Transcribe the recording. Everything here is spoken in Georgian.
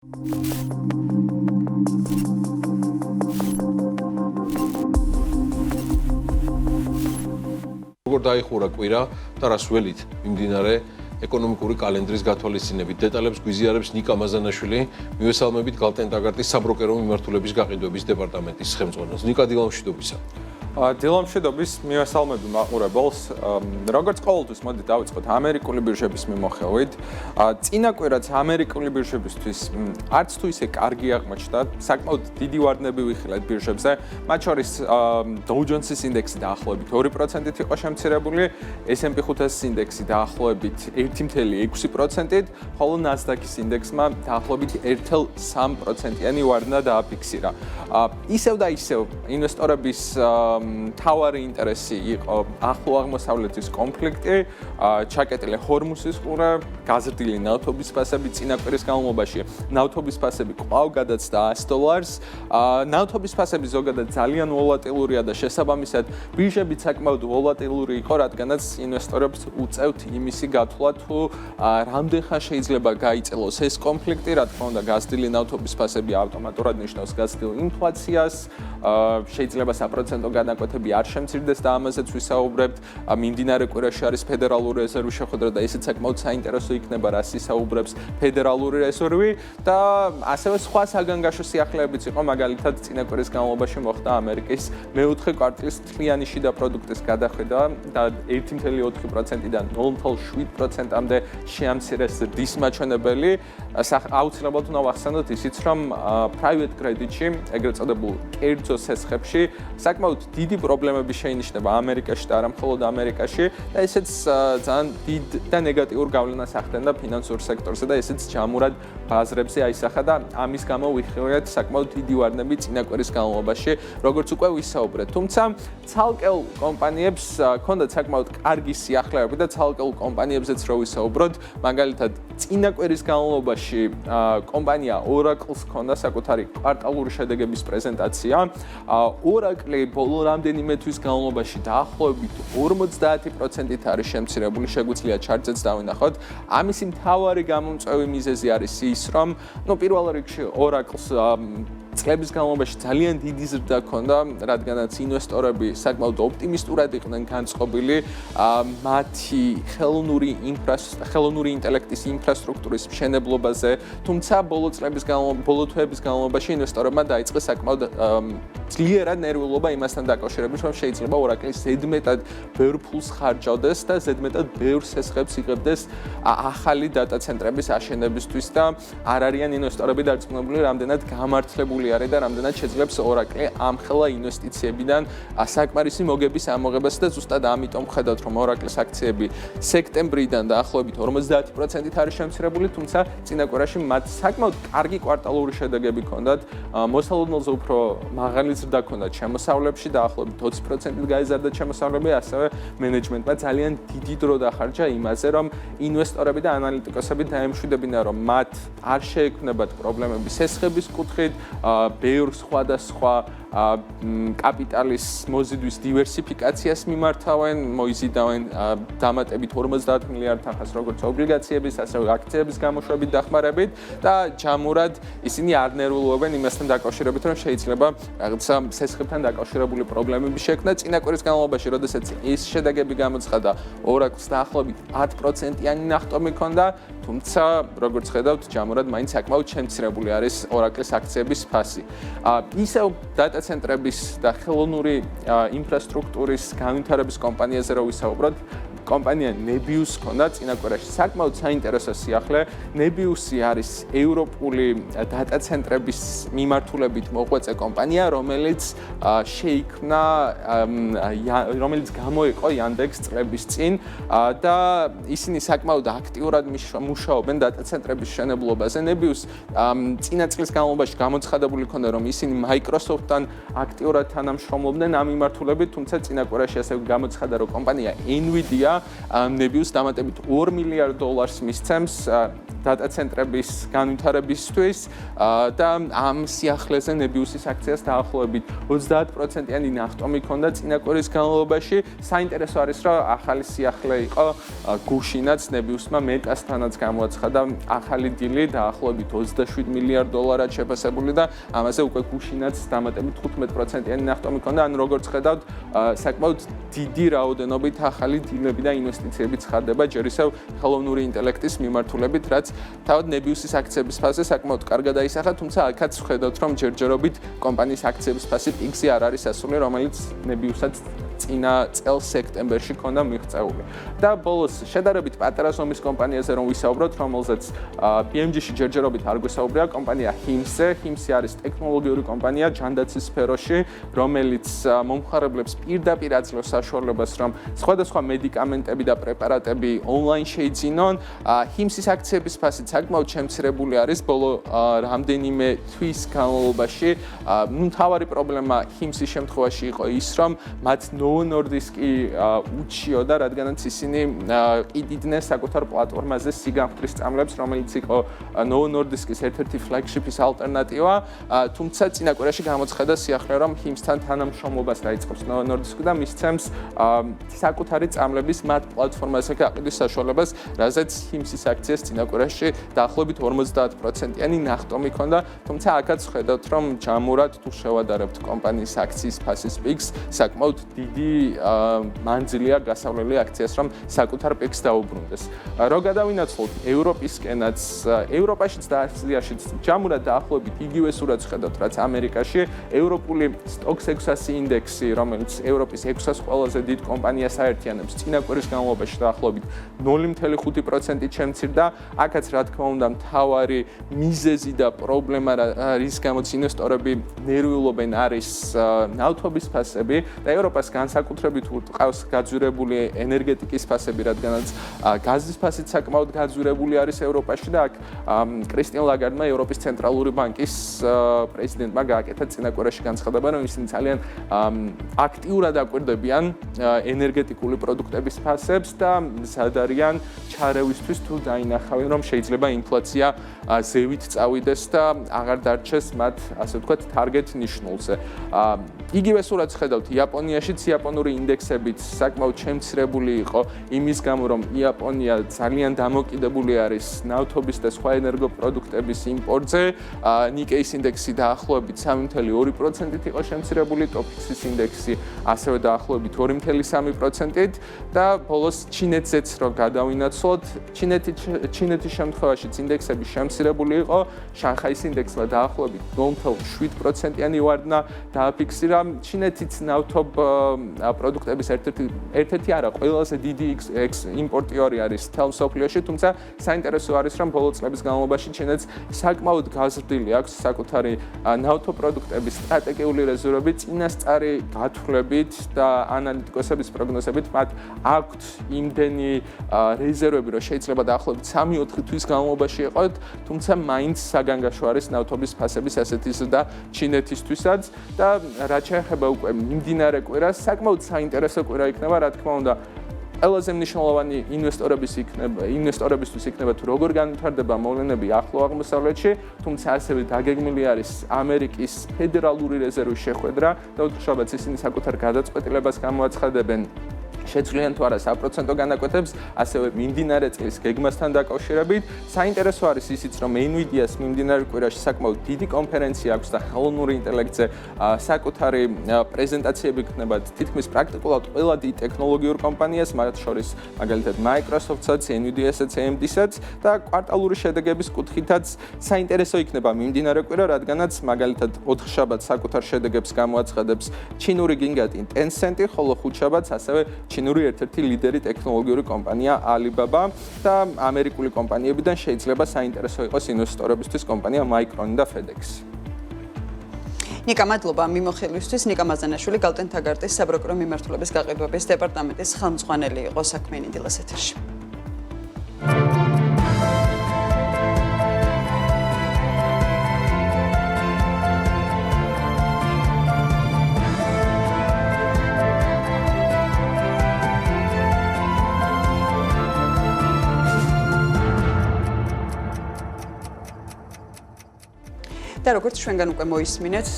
როგორ დაიხურა კვირა და რას ველით მიმდინარე ეკონომიკური კალენდრის გათვალისწინებით. დეტალებს გვიზიარებს ნიკა მაზანაშვილი, მივესალმებით გალტენ ტაგარტის საბროკერო მიმართულების გაყიდვების დეპარტამენტის ხელმძღვანელს. ნიკა, დილამშვიდობისა. დილამშვიდობის მივესალმები მაყურებელს. როგორც ყოველთვის მოდი დავიწყოთ ამერიკული ბირჟების მიმოხილვით. წინა კვირაც ამერიკული ბირჟებისთვის არც თუ ისე კარგი აღმოჩნდა. საკმაოდ დიდი ვარდნები ვიხილეთ ბირჟებზე. მათ შორის Dow Jones-ის ინდექსი დაახლოებით 2%-ით იყო შემცირებული, S&P 500-ის ინდექსი დაახლოებით 1.6%-ით, ხოლო Nasdaq-ის ინდექსმა დაახლოებით 1.3%-იანი ვარდნა დააფიქსირა. ისევ და ისევ ინვესტორების თავარი ინტერესი იყო ახლო აღმოსავლეთის კონფლიქტი, ჩაკეტილი ჰორმუსის ყურე, გაზრდილი ნავთობის ფასები წინა კვირის განმავლობაში. ნავთობის ფასები კვლავ გადაცდა $100. ნავთობის ფასები ზოგადად ძალიან ვოლატილურია და შესაბამისად ბირჟები საკმაოდ ვოლატილური იყო, რადგანაც ინვესტორებს უწევთ იმისი გათვლა თუ რამდენ ხან შეიძლება გაიწელოს ეს კონფლიქტი, რა თქმა უნდა გაზრდილი ნავთობის ფასები ავტომატურად ნიშნავს გაზრდილ ინფლაციას, შეიძლება საპროცენტო განაკვეთები არ შემცირდეს და ამაზეც ვისაუბრებთ. მიმდინარე კვირაში არის ფედერალური რეზერვის შეხვედრა და ისიც საკმაოდ საინტერესო იქნება, რას ისაუბრებს ფედერალური რეზერვი და ასევე სხვა საგანგაშო სიახლეებიც იყო, მაგალითად წინა კვირის განმავლობაში მოხდა ამერიკის მეოთხე კვარტლის თლიანი შიდა პროდუქტის გადახედვა და 1.4%-დან 0.7%-მდე შეამცირეს ზრდის მაჩვენებელი. აუცილებლად უნდა ვახსენოთ ისიც, რომ private credit-ში, ეგრეთ წოდებულ კერძო სესხებში საკმაოდ დიდი პრობლემები შეინიშნება ამერიკაში და არა მხოლოდ ამერიკაში და ესეც ძალიან დიდ და ნეგატიურ გავლენას ახდენდა ფინანსურ სექტორზე და ესეც ჯამურად ბაზრებზე აისახა და ამის გამო ვიხილეთ საკმაოდ დიდი ვარდნები წინა კვირის განმავლობაში, როგორც უკვე ვისაუბრეთ. თუმცა ცალკეულ კომპანიებს ჰქონდათ საკმაოდ კარგი სიახლეები და ცალკეულ კომპანიებზეც რო ვისაუბროთ, მაგალითად წინა კვირის განმავლობაში კომპანია Oracle-ს ჰქონდა საკუთარი კვარტალური შედეგების პრეზენტაცია. Oracle ბოლო რამდენიმე თვის განმავლობაში დაახლოებით 50%-ით არის შემცირებული, შეგვიძლია ჩარტზეც დავინახოთ. ამისი მთავარი გამომწვევი მიზეზი არის ის, რომ პირველ რიგში Oracle-ს წლების განმავლობაში ძალიან დიდი ზრდა ჰქონდა, რადგანაც ინვესტორები საკმაოდ ოპტიმისტურად იყვნენ განწყობილი მათი ხელოვნური ინტელექტის ინფრასტრუქტურის მშენებლობაზე, თუმცა ბოლო თვეების განმავლობაში ინვესტორებმა დაიწყეს საკმაოდ ძლიერად ნერვიულობა იმასთან დაკავშირებით, რომ შეიძლება Oracle ზედმეტად ბევრ ფულს ხარჯავდეს და ზედმეტად ბევრ სესხებს იღებდეს ახალი დატა ცენტრების აშენებისთვის და არ არიან ინვესტორები დარწმუნებული, რამდენად გამართლებული არის და რამდენად შეძლებს Oracle ამ ხელა ინვესტიციებიდან საკმარისი მოგების ამოღებას და ზუსტად ამიტომ ხედავთ, რომ Oracle-ის აქციები სექტემბრიდან დაახლოებით 50%-ით არის შემცირებული, თუმცა წინა კვირაში მათ საკმაოდ კარგი კვარტალური შედეგები ჰქონდათ, მოსალოდნელზე უფრო მაღალი ზრდა ჰქონდათ შემოსავლებში, დაახლოებით 20%-ით გაიზარდა შემოსავლები, ასევე მენეჯმენტმა ძალიან დიდი დრო დახარჯა იმაზე, რომ ინვესტორები და ანალიტიკოსები დაემშვიდებინა, რომ მათ არ შეექმნებათ პრობლემები სესხების კუთხით, ბევრ სხვადასხვა კაპიტალის მოზიდვის დივერსიფიკაციას მიმართავენ, მოიზიდავენ დამატებით 50 მილიარდ ახას როგორც ობლიგაციების, ასევე აქციების გამოშვებით დახმარებით და ჯამურად ისინი არ ნერვულობენ იმასთან დაკავშირებით, რომ შეიძლება რაღაცა სესხებთან დაკავშირებული პრობლემები შექმნა. წინა კვირის განმავლობაში, როდესაც ეს შედეგები გამოცხადა, Oracle-ს დაახლოებით 10%-იანი ნახტომი ჰქონდა, თუმცა როგორც ხედავთ, ჯამურად მაინც საკმაოდ შემცირებული არის Oracle-ის აქციების ფასი. ისევ დატა ცენტრების და ხელოვნური ინფრასტრუქტურის განვითარების კომპანიაზე რო ვისაუბროთ, კომპანია Nebius ჰქონდა წინა კვირაში საკმაოდ საინტერესო სიახლე. Nebius-ი არის ევროპული დატა ცენტრების მიმართულებით მოღვაწე კომპანია, რომელიც შეიქმნა, რომელიც გამოიყო Yandex წლების წინ და ისინი საკმაოდ აქტიურად მუშაობენ დატა ცენტრების მშენებლობაზე. Nebius წინა წლის განმავლობაში გამოცხადებული ჰქონდა, რომ ისინი Microsoft-თან აქტიურად თანამშრომლობდნენ ამ მიმართულებით, თუმცა წინა კვირაში ასევე გამოცხადა, რომ კომპანია Nvidia ნებიუს დამატებით $2 მილიარდ მისცემს data ცენტრების განვითარებისთვის და ამ სიახლეზე ნებიუსის აქციას დაახლოებით 30%-იანი ნახტომი ჰქონდა წინა კვირის განმავლობაში. საინტერესო არის, რომ ახალი სიახლე იყო გუშინაც ნებიუსმა მეტასთანაც გამოაცხადა ახალი დილი დაახლოებით $27 მილიარდ შეფასებული და ამაზე უკვე გუშინაც დამატებით 15%-იანი ნახტომი ჰქონდა. ანუ როგორც ხედავთ, საკმაოდ დიდი რაოდენობით ახალი დილები და ინვესტიციები ცხადდება ჯერ ისევ ხელოვნური ინტელექტის მიმართულებით, რაც თავად ნებიუსის აქციების ფასზე საკმაოდ კარგად აისახა, თუმცა აქაც ხედავთ, რომ ჯერჯერობით კომპანიის აქციების ფასი პიკზე არ არის ასული, რომელიც ნებიუსაც წინა წელს სექტემბერში ჰქონდა მიღწეული. და ბოლოს შედარებით პატარა ზომის კომპანიაზე რომ ვისაუბროთ, რომელზეც PMG-ში ჯერჯერობით არ გვესაუბრია, კომპანია HIMSE. HIMSE არის ტექნოლოგიური კომპანია ჯანდაცვის სფეროში, რომელიც მომხმარებლებს პირდაპირ აძლევს საშუალებას, რომ სხვადასხვა მედიკამენტები და პრეპარატები ონლაინ შეიძინონ. HIMSE-ის აქციების ფასი საკმაოდ შემცირებული არის ბოლო რამდენიმე თვის განმავლობაში. მთავარი პრობლემა HIMSE-ის შემთხვევაში იყო ის, რომ მათ Novo Nordisk-ი უჩიოდა, რადგანაც ისინი ყიდიდნენ საკუთარ პლატფორმაზე სიგანხმდრის წამლებს, რომელიც იყო Novo Nordisk-ის ერთ-ერთი ფლაგშიპის ალტერნატივა. თუმცა წინა კვირაში გამოცხადა სიახლე, რომ HIMSE-თან თანამშრომლობას დაიწყებს Novo Nordisk და მისცემს საკუთარი წამლების მათ პლატფორმაზე გაყიდვის საშუალებას, რაზეც HIMSE-ის აქციას წინა კვირაში დაახლოებით 50%-იანი ნახტომი ჰქონდა, თუმცა აქაც ხედავთ, რომ ჯამურად თუ შევადარებთ კომპანიის აქციის ფასის პიკს, საკმაოდ დიდი მანძილი აქვს გასავლელი აქციას, რომ საკუთარ პიკს დაუბრუნდეს. რო გადავინაცვლოთ ევროპისკენაც, ევროპაშიც და აზიაშიც ჯამურად დაახლოებით იგივე სურათს ხედავთ, რაც ამერიკაში. ევროპული სტოქს 600 ინდექსი, რომელიც ევროპის 600 ყველაზე დიდ კომპანიას აერთიანებს, წინა კვირის განმავლობაში დაახლოებით 0.5%-ით შემცირდა. აქაც რა თქმა უნდა მთავარი მიზეზი და პრობლემა, რის გამოც ინვესტორები ნერვიულობენ, არის ნავთობის ფასები და ევროპას განსაკუთრებით ურტყავს გაძვირებული ენერგეტიკის ფასები, რადგანაც გაზის ფასიც საკმაოდ გაძვირებული არის ევროპაში და აქ კრისტინ ლაგარდმა, ევროპის ცენტრალური ბანკის პრეზიდენტმა გააკეთა წინა კვირაში განცხადება, რომ ისინი ძალიან აქტიურად აკვირდებიან ენერგეტიკული პროდუქტების ფასებს და მზად არიან ჩარევისთვის თუ დაინახავენ, რომ შეიძლება ინფლაცია ზევით წავიდეს და აღარ დარჩეს მათ, ასე ვთქვათ, target ნიშნულზე. იგივე სურათს ხედავთ იაპონიაშიც, იაპონური ინდექსებით საკმაოდ შემცირებული იყო იმის გამო, რომ იაპონია ძალიან დამოკიდებული არის ნავთობის და სხვა ენერგოპროდუქტების იმპორტზე. ნიკეის ინდექსი დაახლოებით 3.2%-ით იყო შემცირებული, ტოფქსის ინდექსი ასევე დაახლოებით 2.3%-ით და ბოლოს ჩინეთზეც რო გადავინაცვლოთ, ჩინეთის შემთხვევაშიც ინდექსები შემცირებული იყო, შანხაის ინდექსმა დაახლოებით 0.7%-იანი ვარდნა დააფიქსირა. ჩინეთიც ნავთობ პროდუქტების ერთ-ერთი არა, ყველაზე დიდი იმპორტიორი არის მთელ მსოფლიოში, თუმცა საინტერესო არის, რომ ბოლო წლების განმავლობაში ჩინეთს საკმაოდ გაზრდილი აქვს საკუთარი ნავთობ პროდუქტების სტრატეგიული რეზერვები, წინასწარი გათვლებით და ანალიტიკოსების პროგნოზებით მათ აქვთ იმდენი რეზერვები, რომ შეიძლება დაახლოებით 3-4 თვის განმავლობაში იყოთ, თუმცა მაინც საგანგაშო არის ნავთობის ფასების ასეთი ზრდა ჩინეთისთვისაც და რაც შეეხება უკვე მიმდინარე კვირას, საკმაოდ საინტერესო კვირა იქნება, რა თქმა უნდა. ყველაზე მნიშვნელოვანი ინვესტორებისთვის იქნება თუ როგორ განვითარდება მოვლენები ახლო აღმოსავლეთში, თუმცა ასევე დაგეგმილი არის ამერიკის ფედერალური რეზერვის შეხვედრა და უთხრობაც ისინი საკუთარ გადაწყვეტილებას გამოაცხადებენ. შეცვლიან თუ არა საპროცენტო განაკვეთებს, ასევე მიმდინარე წლის გეგმასთან დაკავშირებით. საინტერესო არის ისიც, რომ Nvidia-ს მიმდინარე კვირაში საკმაოდ დიდი კონფერენცია აქვს და ხელოვნური ინტელექტზე საკუთარი პრეზენტაციები იქნება თითქმის პრაქტიკულად ყველა დიდ ტექნოლოგიურ კომპანიას, მათ შორის მაგალითად Microsoft-საც, Nvidia-საც, AMD-საც და კვარტალური შედეგების კუთხითაც საინტერესო იქნება მიმდინარე კვირა, რადგანაც მაგალითად 4 შაბათს საკუთარ შედეგებს გამოაცხადებს ჩინური გიგანტი Tencent-ი, ხოლო 5 შაბათს ასევე ჩინური ერთ-ერთი ლიდერი ტექნოლოგიური კომპანია Alibaba და ამერიკული კომპანიებიდან შეიძლება საინტერესო იყოს ინვესტორებისთვის კომპანია Micron და FedEx. ნიკა, მადლობა მიმოხილვისთვის. ნიკა მაზანაშვილი, Galten Tagartis საბროკერო მიმართულების გაყიდვების დეპარტამენტის ხელმძღვანელი იყო საქმიანი დილის ეთერში. და როგორც ჩვენგან უკვე მოისმინეთ,